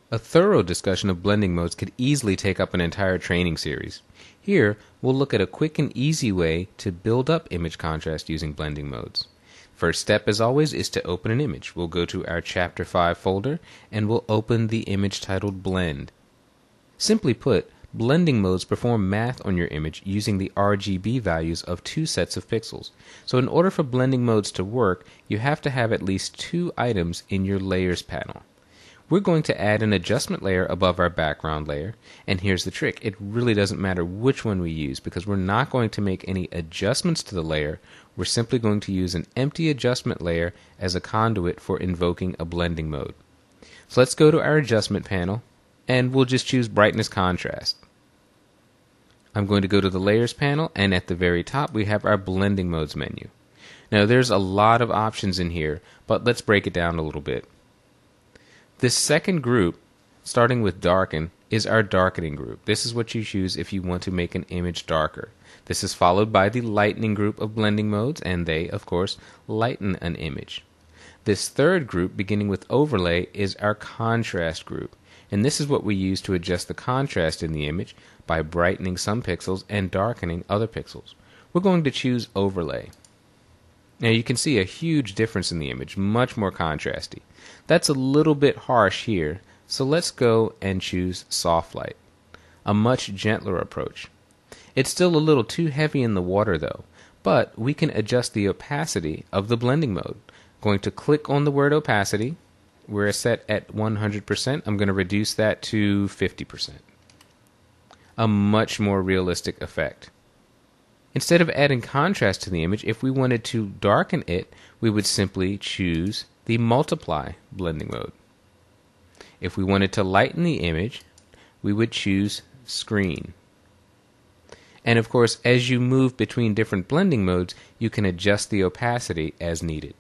A thorough discussion of blending modes could easily take up an entire training series. Here, we'll look at a quick and easy way to build up image contrast using blending modes. First step, as always, is to open an image. We'll go to our Chapter 5 folder, and we'll open the image titled Blend. Simply put, blending modes perform math on your image using the RGB values of two sets of pixels. So in order for blending modes to work, you have to have at least two items in your Layers panel. We're going to add an adjustment layer above our background layer, and here's the trick. It really doesn't matter which one we use because we're not going to make any adjustments to the layer. We're simply going to use an empty adjustment layer as a conduit for invoking a blending mode. So let's go to our adjustment panel, and we'll just choose brightness contrast. I'm going to go to the Layers panel, and at the very top we have our blending modes menu. Now there's a lot of options in here, but let's break it down a little bit. This second group, starting with darken, is our darkening group. This is what you choose if you want to make an image darker. This is followed by the lightening group of blending modes, and they, of course, lighten an image. This third group, beginning with overlay, is our contrast group, and this is what we use to adjust the contrast in the image by brightening some pixels and darkening other pixels. We're going to choose overlay. Now you can see a huge difference in the image, much more contrasty. That's a little bit harsh here, so let's go and choose soft light, a much gentler approach. It's still a little too heavy in the water though, but we can adjust the opacity of the blending mode. Going to click on the word opacity. We're set at 100%. I'm going to reduce that to 50%. A much more realistic effect. Instead of adding contrast to the image, if we wanted to darken it, we would simply choose the multiply blending mode. If we wanted to lighten the image, we would choose screen. And of course, as you move between different blending modes, you can adjust the opacity as needed.